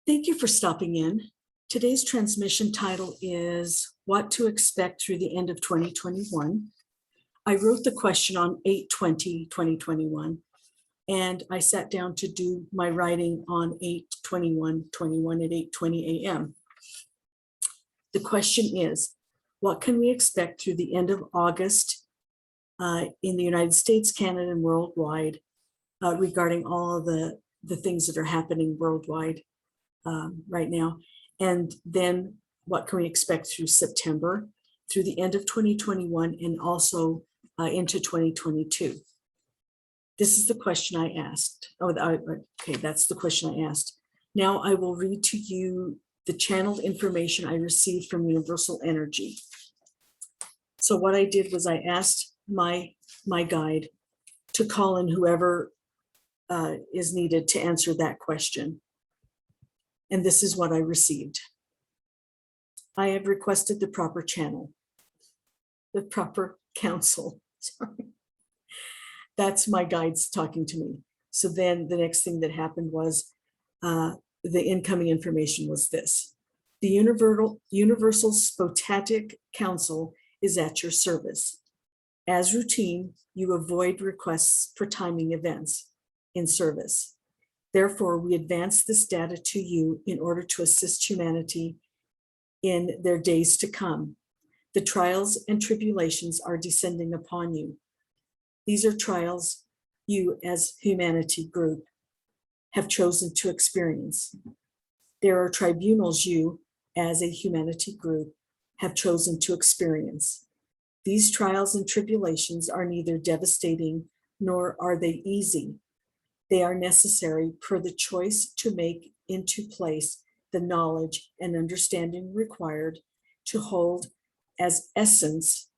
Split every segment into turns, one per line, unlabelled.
Thank you for stopping in. Today's transmission title is What to Expect Through the End of 2021. I wrote the question on 8/20/2021, and I sat down to do my writing on 8/21/21 at 8:20 a.m. The question is, what can we expect through the end of August in the United States, Canada, and worldwide regarding all of the things that are happening worldwide right now? And then what can we expect through September, through the end of 2021, and also into 2022? This is the question I asked. Okay, that's the question I asked. Now I will read to you the channeled information I received from Universal Energy. So what I did was I asked my guide to call in whoever is needed to answer that question. And this is what I received. I have requested the proper channel, the proper counsel. Sorry. That's my guides talking to me. So then the next thing that happened was the incoming information was this. The Universal Spotatic Council is at your service. As routine, you avoid requests for timing events in service. Therefore, we advance this data to you in order to assist humanity in their days to come. The trials and tribulations are descending upon you. These are trials you as humanity group have chosen to experience. There are tribunals you as a humanity group have chosen to experience. These trials and tribulations are neither devastating nor are they easy. They are necessary per the choice to make into place the knowledge and understanding required to hold as essence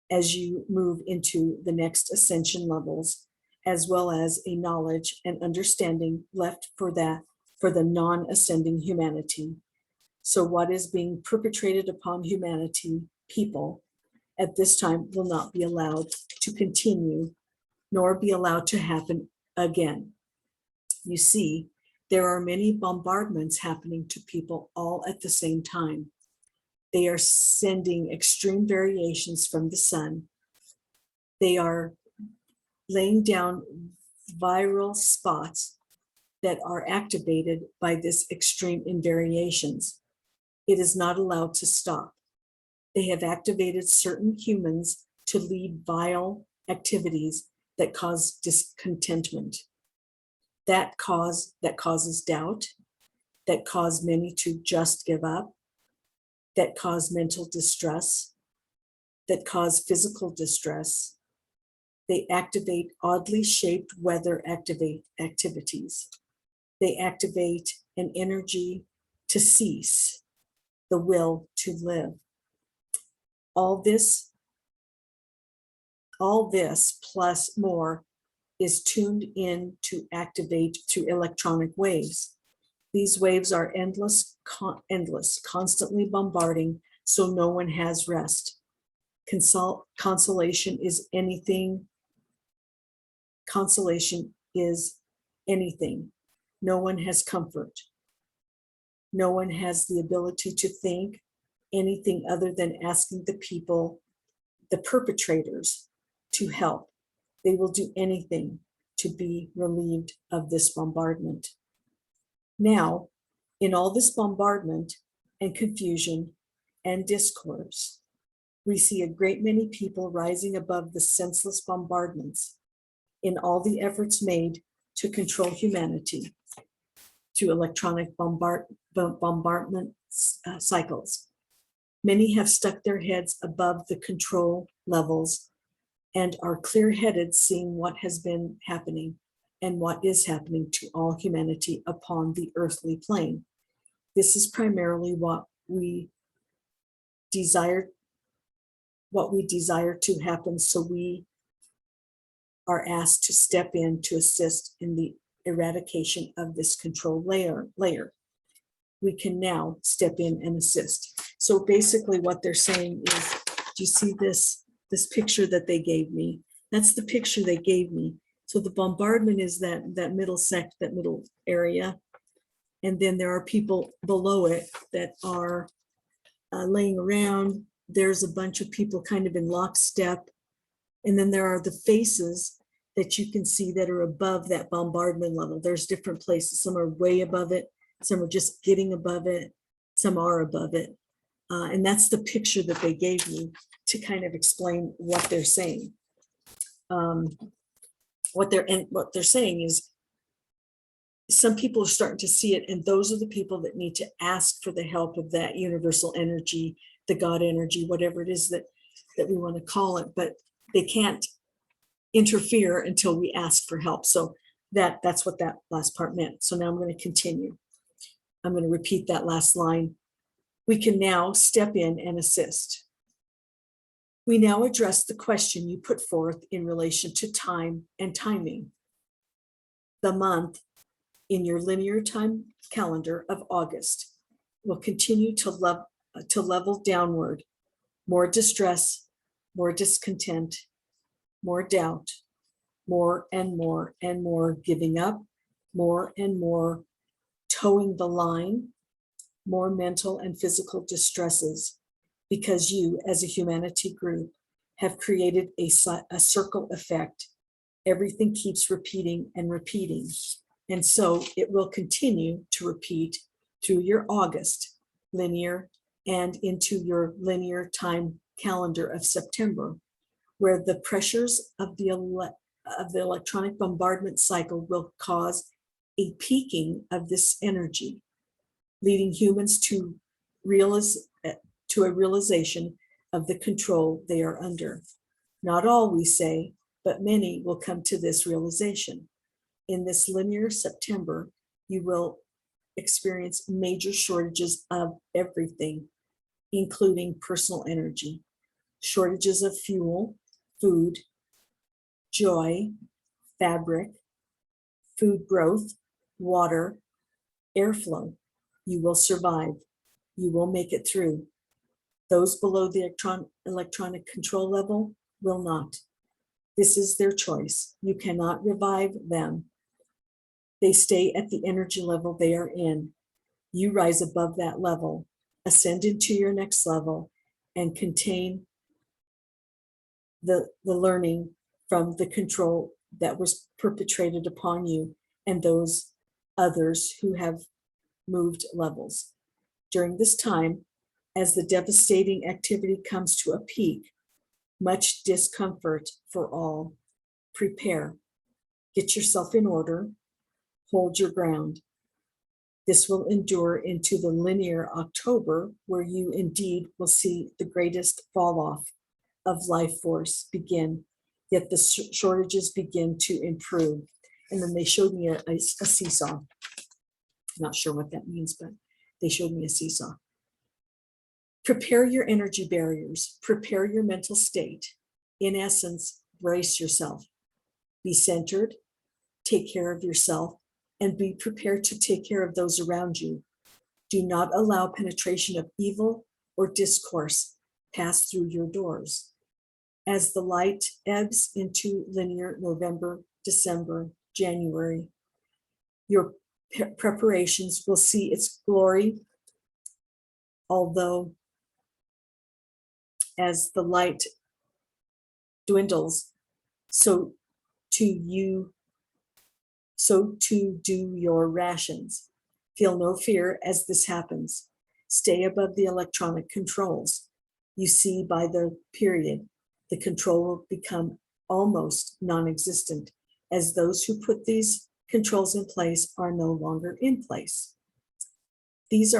as you move into the next ascension levels, as well as a knowledge and understanding left for the non-ascending humanity. So what is being perpetrated upon humanity, people, at this time will not be allowed to continue, nor be allowed to happen again. You see, there are many bombardments happening to people all at the same time. They are sending extreme variations from the sun. They are laying down viral spots that are activated by this extreme invariations. It is not allowed to stop. They have activated certain humans to lead vile activities that cause discontentment. That causes doubt, that cause many to just give up, that cause mental distress, that cause physical distress. They activate oddly shaped weather activities. They activate an energy to cease, the will to live. All this plus more is tuned in to activate through electronic waves. These waves are endless, constantly bombarding, so no one has rest. Consolation is anything. Consolation is anything. No one has comfort. No one has the ability to think anything other than asking the people, the perpetrators, to help. They will do anything to be relieved of this bombardment. Now, in all this bombardment and confusion and discourse, we see a great many people rising above the senseless bombardments in all the efforts made to control humanity through electronic bombardment cycles. Many have stuck their heads above the control levels and are clear-headed, seeing what has been happening and what is happening to all humanity upon the earthly plane. This is primarily what we desire to happen, so we are asked to step in to assist in the eradication of this control layer. We can now step in and assist. So basically what they're saying is, do you see this picture that they gave me? That's the picture they gave me. So the bombardment is that middle area. And then there are people below it that are laying around. There's a bunch of people kind of in lockstep. And then there are the faces that you can see that are above that bombardment level. There's different places. Some are way above it. Some are just getting above it. Some are above it. And that's the picture that they gave you to kind of explain what they're saying. What they're saying is some people are starting to see it, and those are the people that need to ask for the help of that universal energy, the God energy, whatever it is that we want to call it, but they can't interfere until we ask for help. So that's what that last part meant. So now I'm going to continue. I'm going to repeat that last line. We can now step in and assist. We now address the question you put forth in relation to time and timing. The month in your linear time calendar of August will continue to level downward. More distress, more discontent, more doubt, more and more and more giving up, more and more towing the line, more mental and physical distresses, because you as a humanity group have created a circle effect. Everything keeps repeating and repeating. And so it will continue to repeat through your August linear and into your linear time calendar of September, where the pressures of the electronic bombardment cycle will cause a peaking of this energy, leading humans to a realization of the control they are under. Not all, we say, but many will come to this realization. In this linear September, you will experience major shortages of everything, including personal energy, shortages of fuel, food, joy, fabric, food growth, water, airflow. You will survive. You will make it through. Those below the electronic control level will not. This is their choice. You cannot revive them. They stay at the energy level they are in. You rise above that level, ascend into your next level, and contain the learning from the control that was perpetrated upon you and those others who have moved levels. During this time, as the devastating activity comes to a peak, much discomfort for all. Prepare. Get yourself in order. Hold your ground. This will endure into the linear October, where you indeed will see the greatest fall off of life force begin, yet the shortages begin to improve. And then they showed me a seesaw. Not sure what that means, but they showed me a seesaw. Prepare your energy barriers. Prepare your mental state. In essence, brace yourself. Be centered. Take care of yourself, and be prepared to take care of those around you. Do not allow penetration of evil or discourse pass through your doors. As the light ebbs into linear November, December, January, your preparations will see its glory, although as the light dwindles, so too do your rations. Feel no fear as this happens. Stay above the electronic controls. You see, by the period, the control will become almost non-existent, as those who put these controls in place are no longer in place. These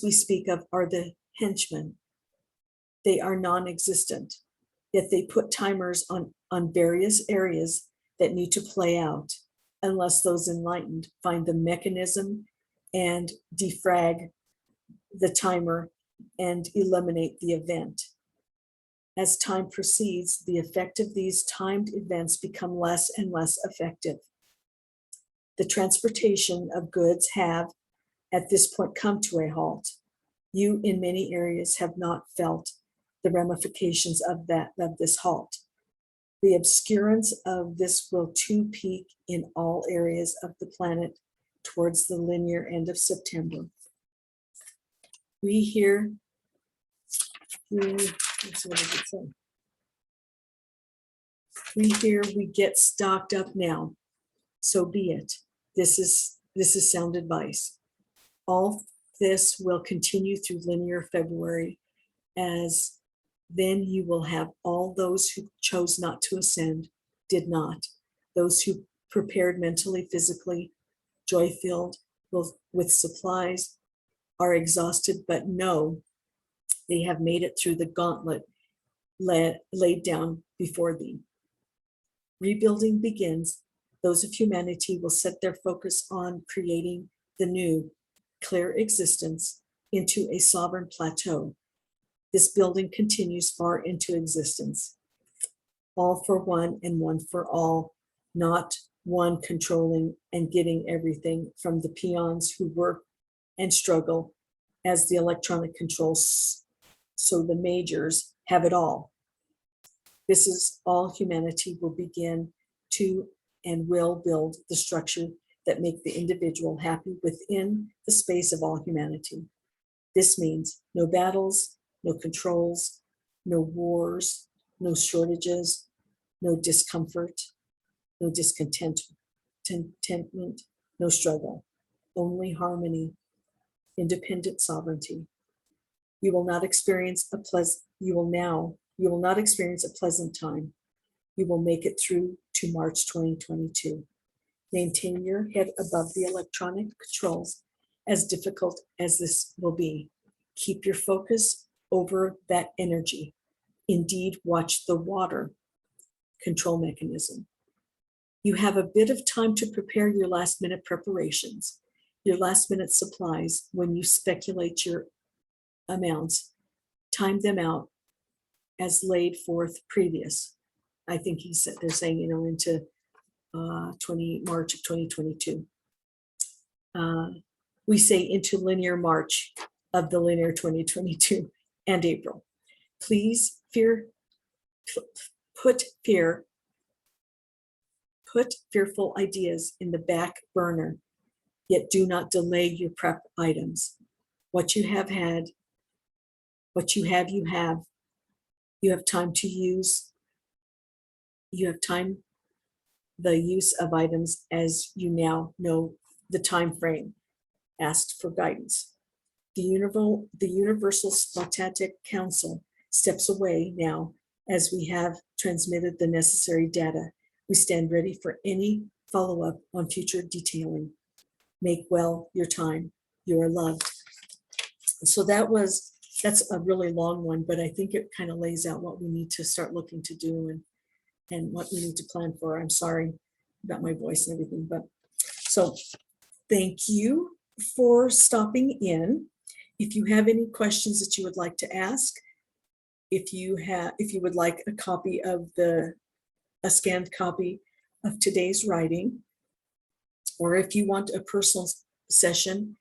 we speak of are the henchmen. They are non-existent, yet they put timers on various areas that need to play out, unless those enlightened find the mechanism and defrag the timer and eliminate the event. As time proceeds, the effect of these timed events become less and less effective. The transportation of goods have, at this point, come to a halt. You, in many areas, have not felt the ramifications of this halt. The obscurance of this will too peak in all areas of the planet towards the linear end of September. We here, we get stocked up now. So be it. This is sound advice. All this will continue through linear February, as then you will have all those who chose not to ascend, did not. Those who prepared mentally, physically, joy-filled, with supplies, are exhausted, but know they have made it through the gauntlet laid down before thee. Rebuilding begins. Those of humanity will set their focus on creating the new, clear existence into a sovereign plateau. This building continues far into existence. All for one and one for all, not one controlling and getting everything from the peons who work and struggle as the electronic controls, so the majors have it all. This is all humanity will begin to and will build the structure that make the individual happy within the space of all humanity. This means no battles, no controls, no wars, no shortages, no discomfort, no discontentment, no struggle, only harmony, independent sovereignty. You will not experience a pleasant time. You will make it through to March 2022. Maintain your head above the electronic controls, as difficult as this will be. Keep your focus over that energy. Indeed, watch the water control mechanism. You have a bit of time to prepare your last-minute preparations, your last-minute supplies. When you speculate your amounts, time them out as laid forth previous. I think they're saying, into March of 2022. We say into linear March of the linear 2022 and April. Please put fearful ideas in the back burner, yet do not delay your prep items. What you have, you have. You have time to use. You have time, the use of items as you now know the time frame. Asked for guidance. The Universal Spatatic Council steps away now as we have transmitted the necessary data. We stand ready for any follow-up on future detailing. Make well your time. You are loved. So that's a really long one, but I think it kind of lays out what we need to start looking to do and what we need to plan for. I'm sorry about my voice and everything, but so thank you for stopping in. If you have any questions that you would like to ask, if you would like a copy of a scanned copy of today's writing, or if you want a personal session,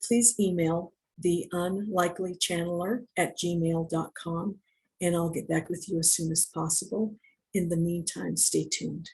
please email TheUnlikelyChanneler@gmail.com, and I'll get back with you as soon as possible. In the meantime, stay tuned.